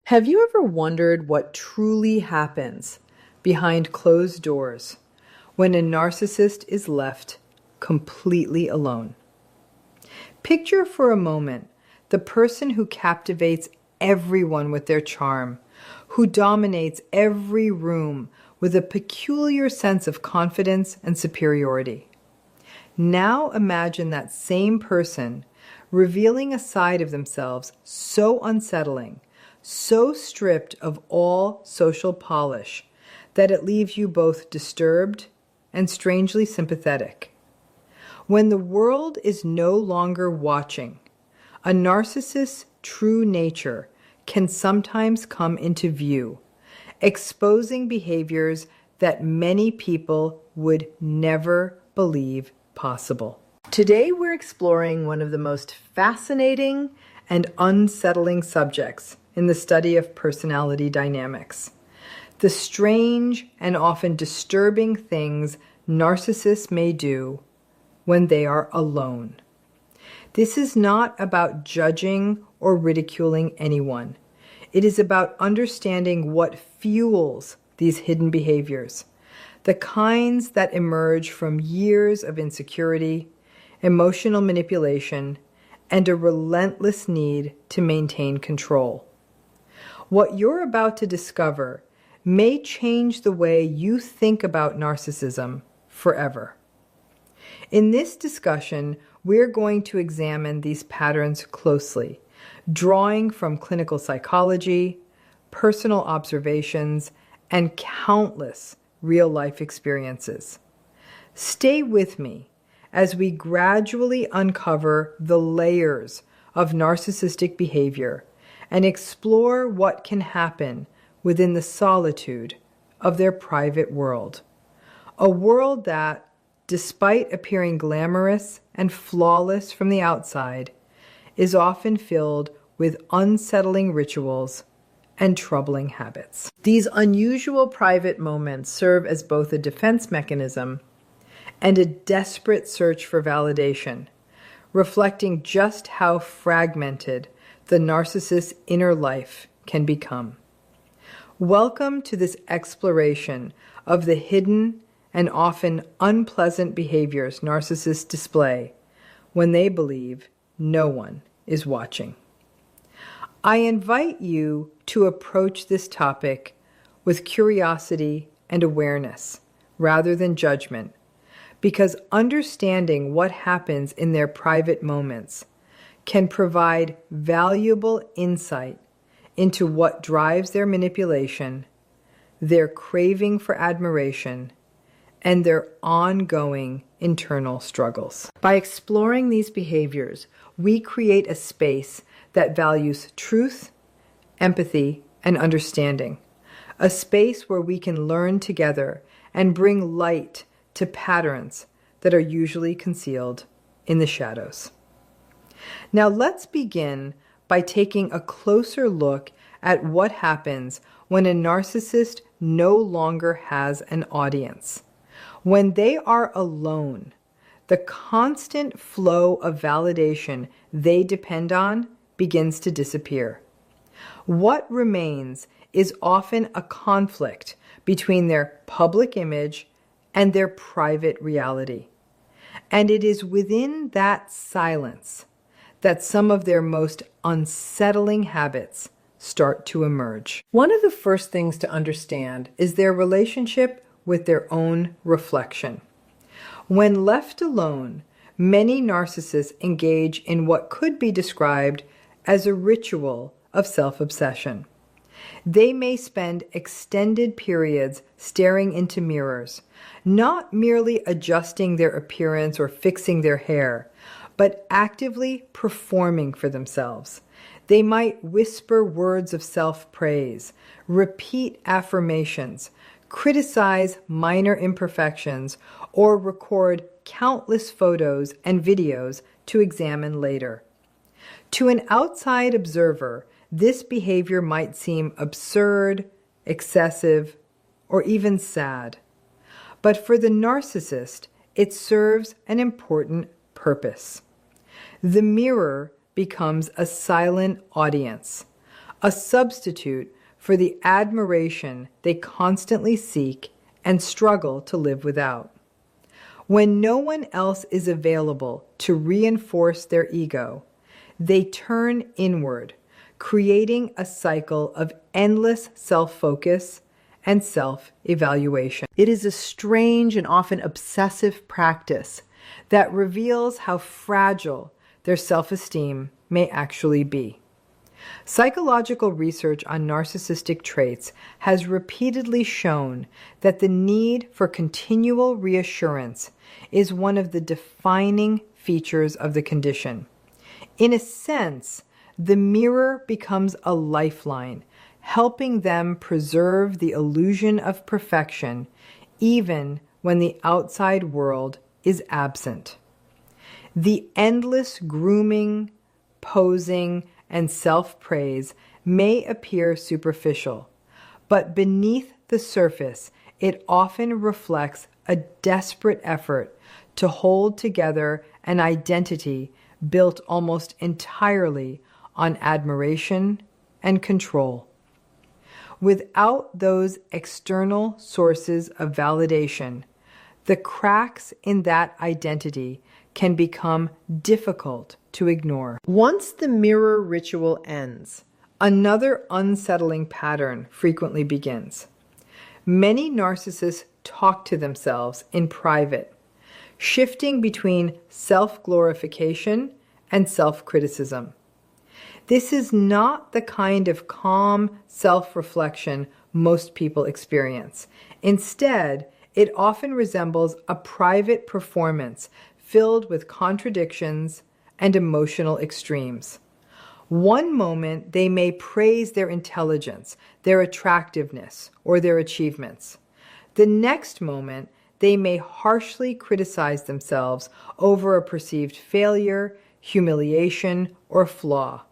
Have you ever wondered what truly happens behind closed doors when a narcissist is left completely alone? Picture for a moment the person who captivates everyone with their charm, who dominates every room with a peculiar sense of confidence and superiority. Now imagine that same person revealing a side of themselves so unsettling, so stripped of all social polish, that it leaves you both disturbed and strangely sympathetic. When the world is no longer watching, a narcissist's true nature can sometimes come into view, exposing behaviors that many people would never believe possible. Today we're exploring one of the most fascinating and unsettling subjects in the study of personality dynamics: the strange and often disturbing things narcissists may do when they are alone. This is not about judging or ridiculing anyone. It is about understanding what fuels these hidden behaviors, the kinds that emerge from years of insecurity, emotional manipulation, and a relentless need to maintain control. What you're about to discover may change the way you think about narcissism forever. In this discussion, we're going to examine these patterns closely, drawing from clinical psychology, personal observations, and countless real-life experiences. Stay with me as we gradually uncover the layers of narcissistic behavior and explore what can happen within the solitude of their private world. A world that, despite appearing glamorous and flawless from the outside, is often filled with unsettling rituals and troubling habits. These unusual private moments serve as both a defense mechanism and a desperate search for validation, reflecting just how fragmented the narcissist's inner life can become. Welcome to this exploration of the hidden and often unpleasant behaviors narcissists display when they believe no one is watching. I invite you to approach this topic with curiosity and awareness rather than judgment, because understanding what happens in their private moments can provide valuable insight into what drives their manipulation, their craving for admiration, and their ongoing internal struggles. By exploring these behaviors, we create a space that values truth, empathy, and understanding, a space where we can learn together and bring light to patterns that are usually concealed in the shadows. Now let's begin by taking a closer look at what happens when a narcissist no longer has an audience. When they are alone, the constant flow of validation they depend on begins to disappear. What remains is often a conflict between their public image and their private reality. And it is within that silence that some of their most unsettling habits start to emerge. One of the first things to understand is their relationship with their own reflection. When left alone, many narcissists engage in what could be described as a ritual of self-obsession. They may spend extended periods staring into mirrors, not merely adjusting their appearance or fixing their hair, but actively performing for themselves. They might whisper words of self-praise, repeat affirmations, criticize minor imperfections, or record countless photos and videos to examine later. To an outside observer, this behavior might seem absurd, excessive, or even sad. But for the narcissist, it serves an important purpose. The mirror becomes a silent audience, a substitute for the admiration they constantly seek and struggle to live without. When no one else is available to reinforce their ego, they turn inward, creating a cycle of endless self-focus and self-evaluation. It is a strange and often obsessive practice that reveals how fragile their self-esteem may actually be. Psychological research on narcissistic traits has repeatedly shown that the need for continual reassurance is one of the defining features of the condition. In a sense, the mirror becomes a lifeline, helping them preserve the illusion of perfection even when the outside world is absent. The endless grooming, posing, and self-praise may appear superficial, but beneath the surface, it often reflects a desperate effort to hold together an identity built almost entirely on admiration and control. Without those external sources of validation, the cracks in that identity can become difficult to ignore. Once the mirror ritual ends, another unsettling pattern frequently begins. Many narcissists talk to themselves in private, shifting between self-glorification and self-criticism. This is not the kind of calm self-reflection most people experience. Instead, it often resembles a private performance filled with contradictions and emotional extremes. One moment, they may praise their intelligence, their attractiveness, or their achievements. The next moment, they may harshly criticize themselves over a perceived failure, humiliation, or flaw.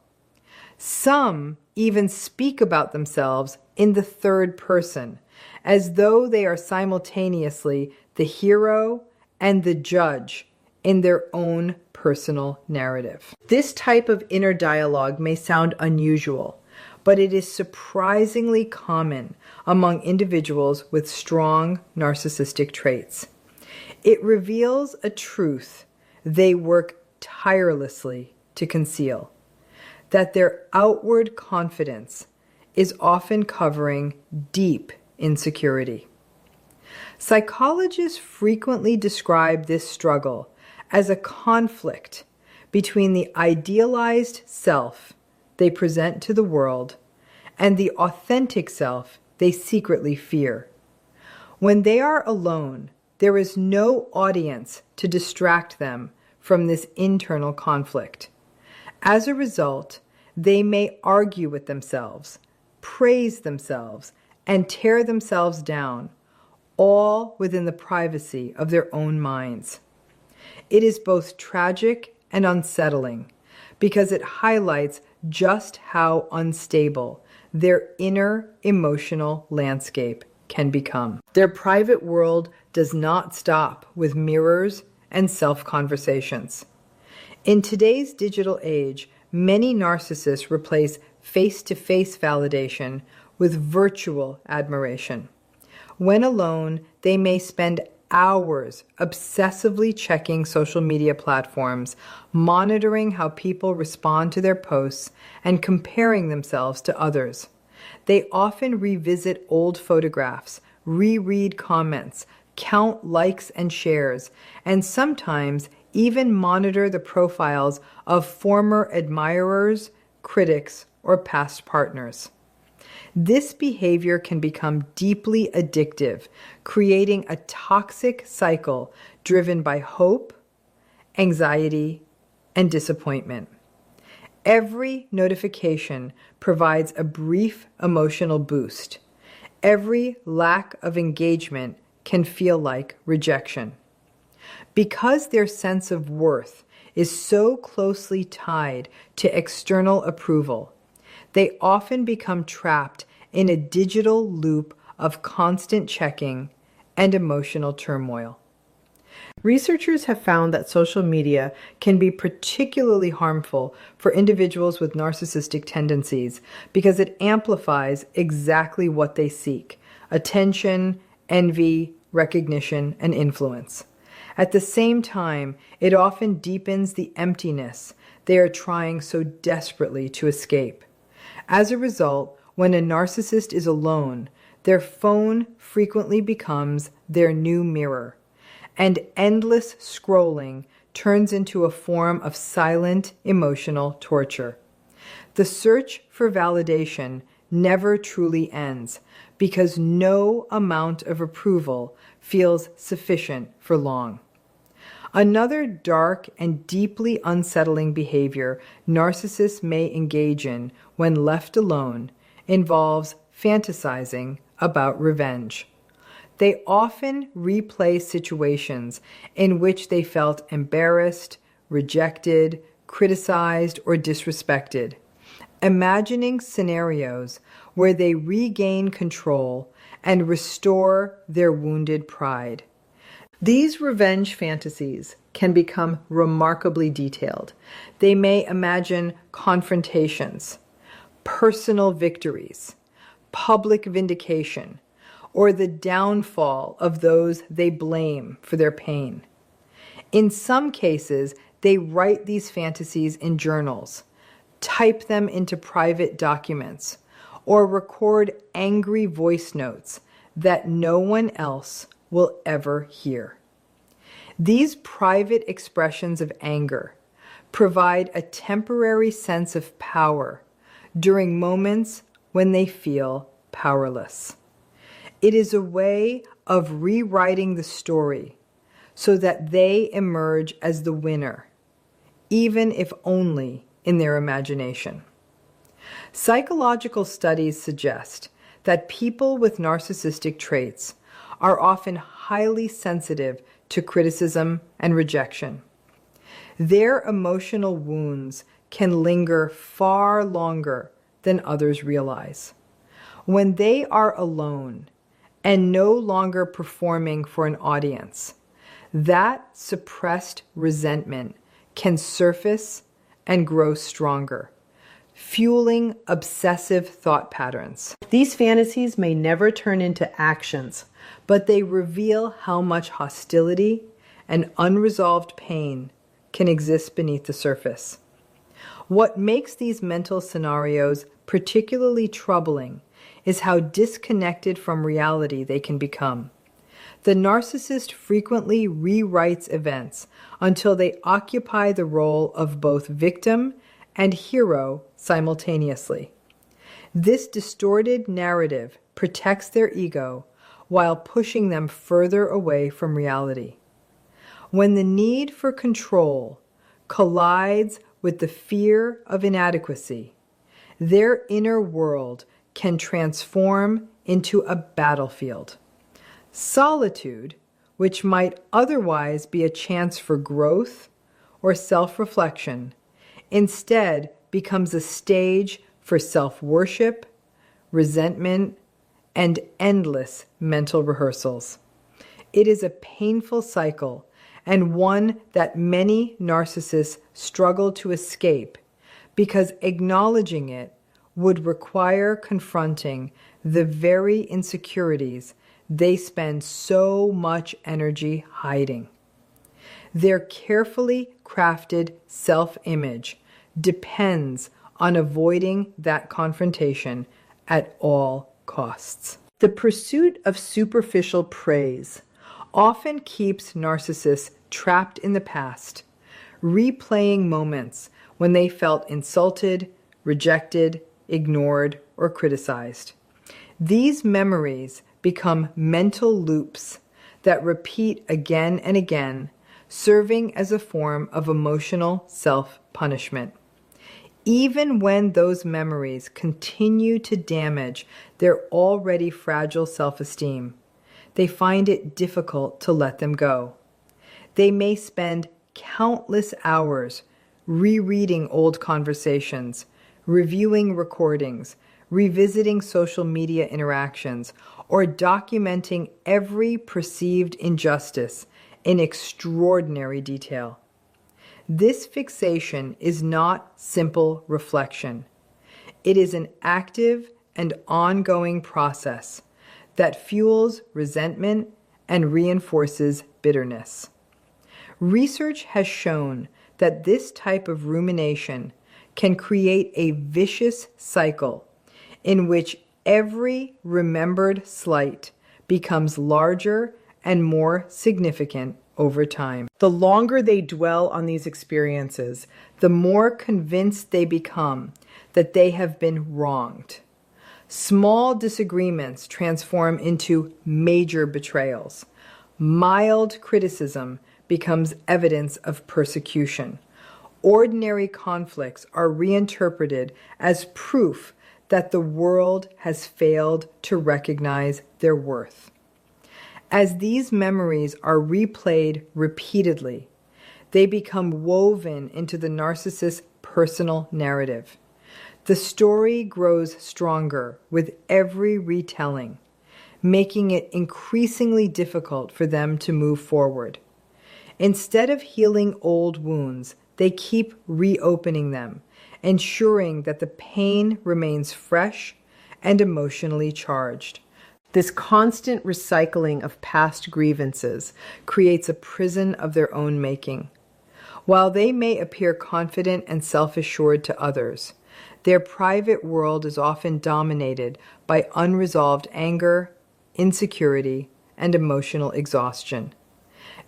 Some even speak about themselves in the third person, as though they are simultaneously the hero and the judge in their own personal narrative. This type of inner dialogue may sound unusual, but it is surprisingly common among individuals with strong narcissistic traits. It reveals a truth they work tirelessly to conceal, that their outward confidence is often covering deep insecurity. Psychologists frequently describe this struggle as a conflict between the idealized self they present to the world and the authentic self they secretly fear. When they are alone, there is no audience to distract them from this internal conflict. As a result, they may argue with themselves, praise themselves, and tear themselves down, all within the privacy of their own minds. It is both tragic and unsettling because it highlights just how unstable their inner emotional landscape can become. Their private world does not stop with mirrors and self-conversations. In today's digital age, many narcissists replace face-to-face validation with virtual admiration. When alone, they may spend hours obsessively checking social media platforms, monitoring how people respond to their posts, and comparing themselves to others. They often revisit old photographs, reread comments, count likes and shares, and sometimes even monitor the profiles of former admirers, critics, or past partners. This behavior can become deeply addictive, creating a toxic cycle driven by hope, anxiety, and disappointment. Every notification provides a brief emotional boost. Every lack of engagement can feel like rejection. Because their sense of worth is so closely tied to external approval, they often become trapped in a digital loop of constant checking and emotional turmoil. Researchers have found that social media can be particularly harmful for individuals with narcissistic tendencies because it amplifies exactly what they seek: attention, envy, recognition, and influence. At the same time, it often deepens the emptiness they are trying so desperately to escape. As a result, when a narcissist is alone, their phone frequently becomes their new mirror, and endless scrolling turns into a form of silent emotional torture. The search for validation never truly ends because no amount of approval feels sufficient for long. Another dark and deeply unsettling behavior narcissists may engage in when left alone involves fantasizing about revenge. They often replay situations in which they felt embarrassed, rejected, criticized, or disrespected, imagining scenarios where they regain control and restore their wounded pride. These revenge fantasies can become remarkably detailed. They may imagine confrontations, personal victories, public vindication, or the downfall of those they blame for their pain. In some cases, they write these fantasies in journals, type them into private documents, or record angry voice notes that no one else will ever hear. These private expressions of anger provide a temporary sense of power during moments when they feel powerless. It is a way of rewriting the story so that they emerge as the winner, even if only in their imagination. Psychological studies suggest that people with narcissistic traits are often highly sensitive to criticism and rejection. Their emotional wounds can linger far longer than others realize. When they are alone and no longer performing for an audience, that suppressed resentment can surface and grow stronger, fueling obsessive thought patterns. These fantasies may never turn into actions, but they reveal how much hostility and unresolved pain can exist beneath the surface. What makes these mental scenarios particularly troubling is how disconnected from reality they can become. The narcissist frequently rewrites events until they occupy the role of both victim and hero simultaneously. This distorted narrative protects their ego while pushing them further away from reality. When the need for control collides with the fear of inadequacy, their inner world can transform into a battlefield. Solitude, which might otherwise be a chance for growth or self-reflection, instead becomes a stage for self-worship, resentment, and endless mental rehearsals. It is a painful cycle and one that many narcissists struggle to escape because acknowledging it would require confronting the very insecurities they spend so much energy hiding. Their carefully crafted self-image depends on avoiding that confrontation at all costs. The pursuit of superficial praise often keeps narcissists trapped in the past, replaying moments when they felt insulted, rejected, ignored, or criticized. These memories become mental loops that repeat again and again, serving as a form of emotional self-punishment. Even when those memories continue to damage their already fragile self-esteem, they find it difficult to let them go. They may spend countless hours rereading old conversations, reviewing recordings, revisiting social media interactions, or documenting every perceived injustice in extraordinary detail. This fixation is not simple reflection. It is an active and ongoing process that fuels resentment and reinforces bitterness. Research has shown that this type of rumination can create a vicious cycle in which every remembered slight becomes larger and more significant over time. The longer they dwell on these experiences, the more convinced they become that they have been wronged. Small disagreements transform into major betrayals. Mild criticism becomes evidence of persecution. Ordinary conflicts are reinterpreted as proof that the world has failed to recognize their worth. As these memories are replayed repeatedly, they become woven into the narcissist's personal narrative. The story grows stronger with every retelling, making it increasingly difficult for them to move forward. Instead of healing old wounds, they keep reopening them, ensuring that the pain remains fresh and emotionally charged. This constant recycling of past grievances creates a prison of their own making. While they may appear confident and self-assured to others, their private world is often dominated by unresolved anger, insecurity, and emotional exhaustion.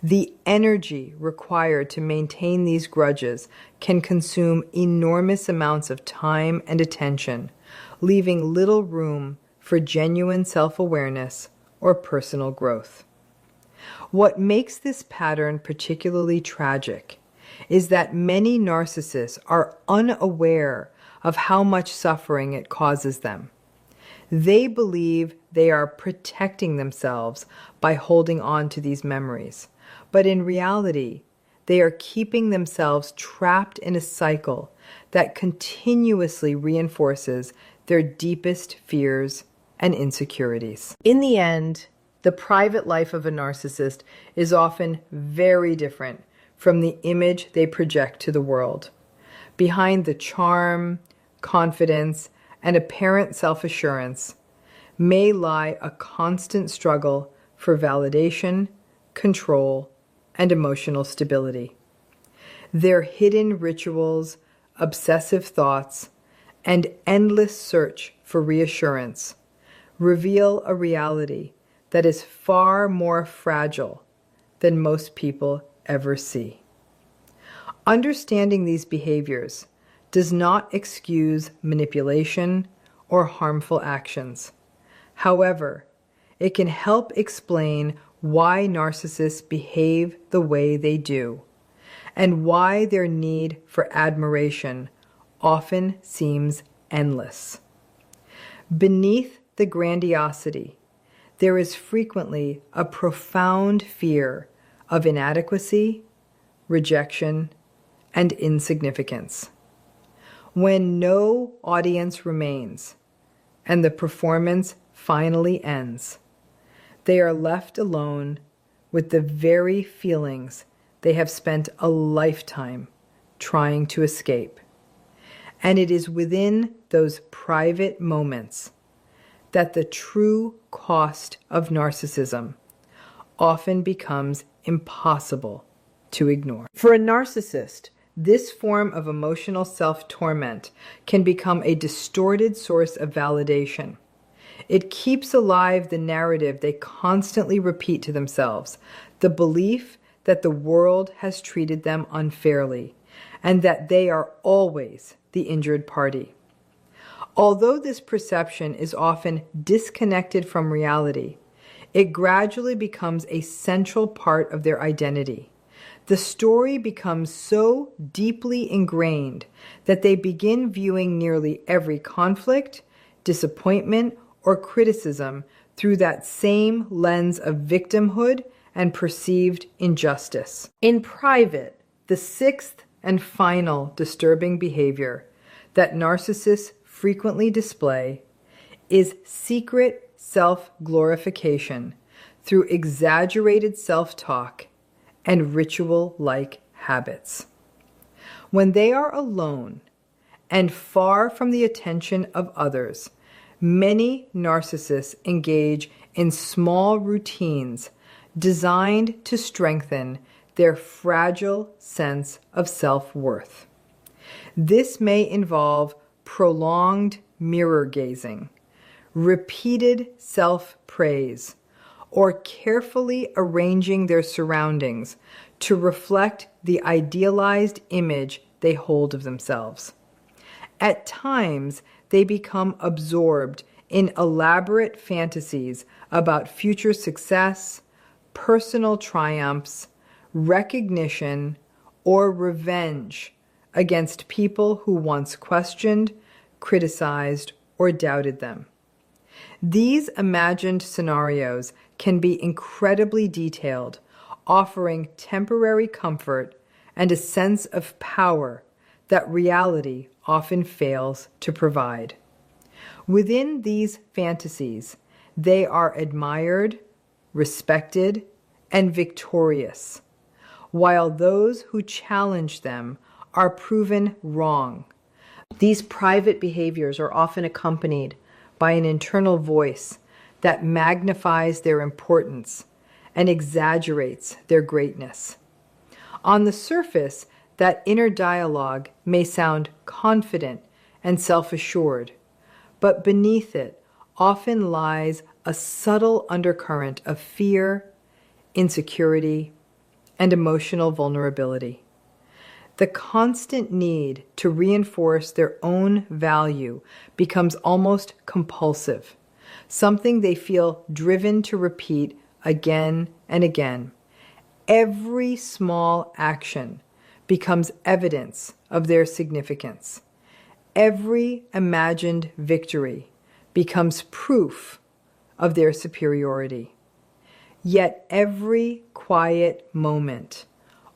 The energy required to maintain these grudges can consume enormous amounts of time and attention, leaving little room for genuine self-awareness or personal growth. What makes this pattern particularly tragic is that many narcissists are unaware of how much suffering it causes them. They believe they are protecting themselves by holding on to these memories, but in reality, they are keeping themselves trapped in a cycle that continuously reinforces their deepest fears and insecurities. In the end, the private life of a narcissist is often very different from the image they project to the world. Behind the charm, confidence, and apparent self-assurance may lie a constant struggle for validation, control, and emotional stability. Their hidden rituals, obsessive thoughts, and endless search for reassurance reveal a reality that is far more fragile than most people ever see. Understanding these behaviors does not excuse manipulation or harmful actions. However, it can help explain why narcissists behave the way they do, and why their need for admiration often seems endless. Beneath the grandiosity, there is frequently a profound fear of inadequacy, rejection, and insignificance. When no audience remains and the performance finally ends, they are left alone with the very feelings they have spent a lifetime trying to escape. And it is within those private moments that the true cost of narcissism often becomes impossible to ignore. For a narcissist, this form of emotional self-torment can become a distorted source of validation. It keeps alive the narrative they constantly repeat to themselves, the belief that the world has treated them unfairly, and that they are always the injured party. Although this perception is often disconnected from reality, it gradually becomes a central part of their identity. The story becomes so deeply ingrained that they begin viewing nearly every conflict, disappointment, or criticism through that same lens of victimhood and perceived injustice. In private, the sixth and final disturbing behavior that narcissists frequently display is secret self-glorification through exaggerated self-talk and ritual-like habits. When they are alone and far from the attention of others, many narcissists engage in small routines designed to strengthen their fragile sense of self-worth. This may involve prolonged mirror gazing, repeated self-praise, or carefully arranging their surroundings to reflect the idealized image they hold of themselves. At times, they become absorbed in elaborate fantasies about future success, personal triumphs, recognition, or revenge against people who once questioned, criticized, or doubted them. These imagined scenarios can be incredibly detailed, offering temporary comfort and a sense of power that reality often fails to provide. Within these fantasies, they are admired, respected, and victorious, while those who challenge them are proven wrong. These private behaviors are often accompanied by an internal voice that magnifies their importance and exaggerates their greatness. On the surface, that inner dialogue may sound confident and self-assured, but beneath it often lies a subtle undercurrent of fear, insecurity, and emotional vulnerability. The constant need to reinforce their own value becomes almost compulsive, something they feel driven to repeat again and again. Every small action becomes evidence of their significance. Every imagined victory becomes proof of their superiority. Yet every quiet moment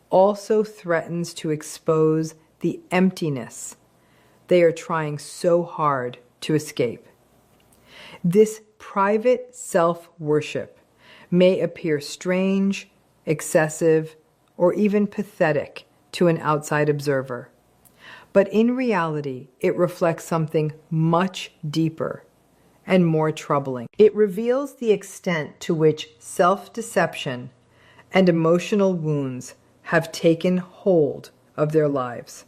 also threatens to expose the emptiness they are trying so hard to escape. This private self-worship may appear strange, excessive, or even pathetic to an outside observer, but in reality, it reflects something much deeper and more troubling. It reveals the extent to which self-deception and emotional wounds have taken hold of their lives.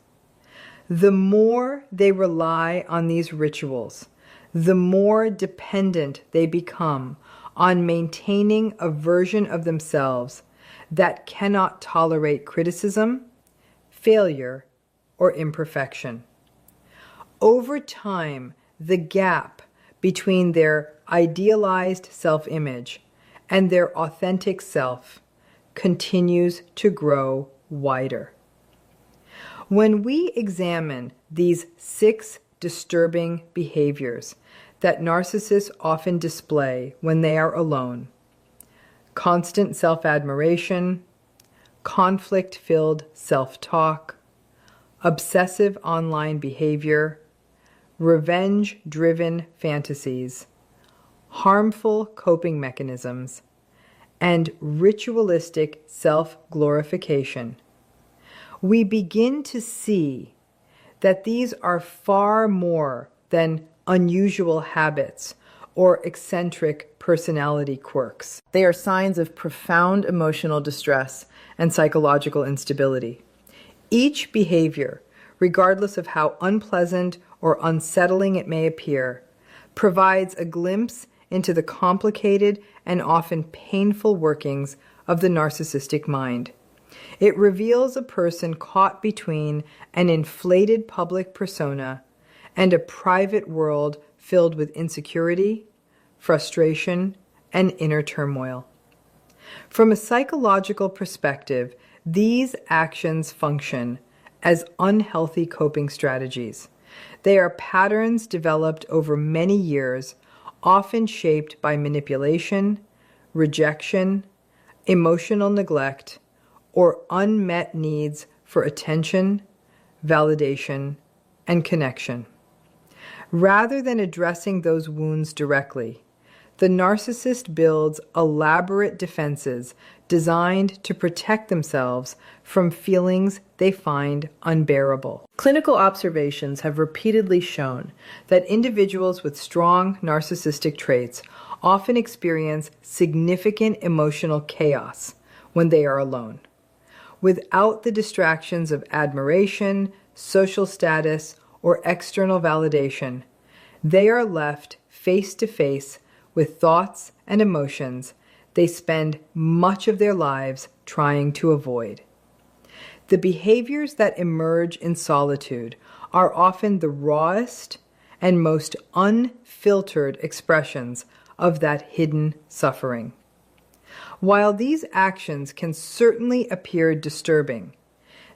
The more they rely on these rituals, the more dependent they become on maintaining a version of themselves that cannot tolerate criticism, failure, or imperfection. Over time, the gap between their idealized self-image and their authentic self continues to grow wider. When we examine these 6 disturbing behaviors that narcissists often display when they are alone: constant self-admiration, conflict-filled self-talk, obsessive online behavior, revenge-driven fantasies, harmful coping mechanisms, and ritualistic self-glorification, we begin to see that these are far more than unusual habits or eccentric personality quirks. They are signs of profound emotional distress and psychological instability. Each behavior, regardless of how unpleasant or unsettling it may appear, provides a glimpse into the complicated and often painful workings of the narcissistic mind. It reveals a person caught between an inflated public persona and a private world filled with insecurity, frustration, and inner turmoil. From a psychological perspective, these actions function as unhealthy coping strategies. They are patterns developed over many years, often shaped by manipulation, rejection, emotional neglect, or unmet needs for attention, validation, and connection. Rather than addressing those wounds directly, The narcissist builds elaborate defenses designed to protect themselves from feelings they find unbearable. Clinical observations have repeatedly shown that individuals with strong narcissistic traits often experience significant emotional chaos when they are alone. Without the distractions of admiration, social status, or external validation, they are left face to face with thoughts and emotions they spend much of their lives trying to avoid. The behaviors that emerge in solitude are often the rawest and most unfiltered expressions of that hidden suffering. While these actions can certainly appear disturbing,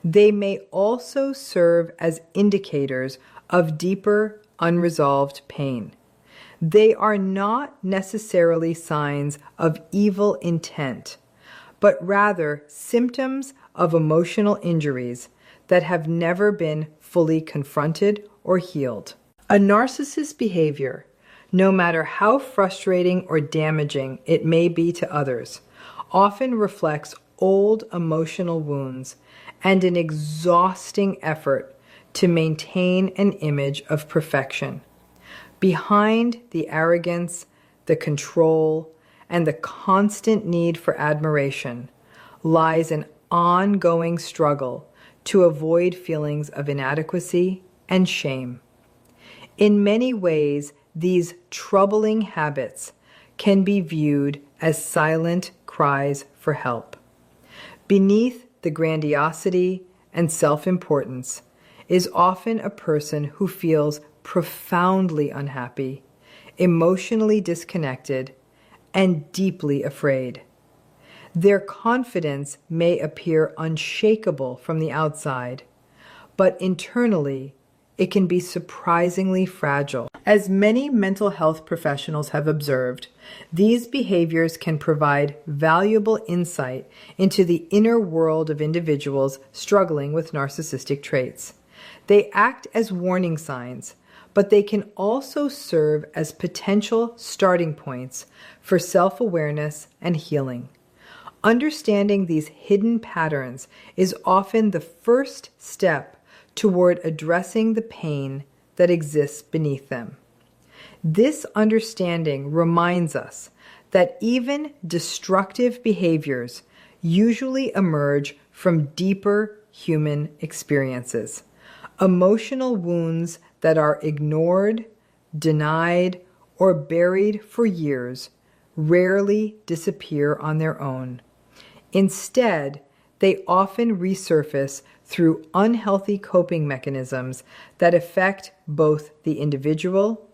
they may also serve as indicators of deeper, unresolved pain. They are not necessarily signs of evil intent, but rather symptoms of emotional injuries that have never been fully confronted or healed. A narcissist's behavior, no matter how frustrating or damaging it may be to others, often reflects old emotional wounds and an exhausting effort to maintain an image of perfection. Behind the arrogance, the control, and the constant need for admiration lies an ongoing struggle to avoid feelings of inadequacy and shame. In many ways, these troubling habits can be viewed as silent cries for help. Beneath the grandiosity and self-importance is often a person who feels profoundly unhappy, emotionally disconnected, and deeply afraid. Their confidence may appear unshakable from the outside, but internally it can be surprisingly fragile. As many mental health professionals have observed, these behaviors can provide valuable insight into the inner world of individuals struggling with narcissistic traits. They act as warning signs, but they can also serve as potential starting points for self-awareness and healing. Understanding these hidden patterns is often the first step toward addressing the pain that exists beneath them. This understanding reminds us that even destructive behaviors usually emerge from deeper human experiences. Emotional wounds that are ignored, denied, or buried for years rarely disappear on their own. Instead, they often resurface through unhealthy coping mechanisms that affect both the individual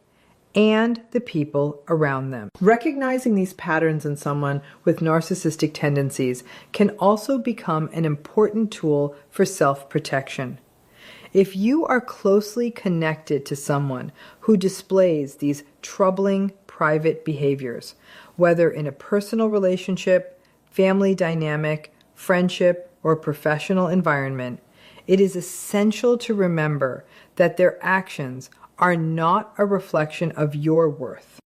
and the people around them. Recognizing these patterns in someone with narcissistic tendencies can also become an important tool for self-protection. If you are closely connected to someone who displays these troubling private behaviors, whether in a personal relationship, family dynamic, friendship, or professional environment, it is essential to remember that their actions are not a reflection of your worth.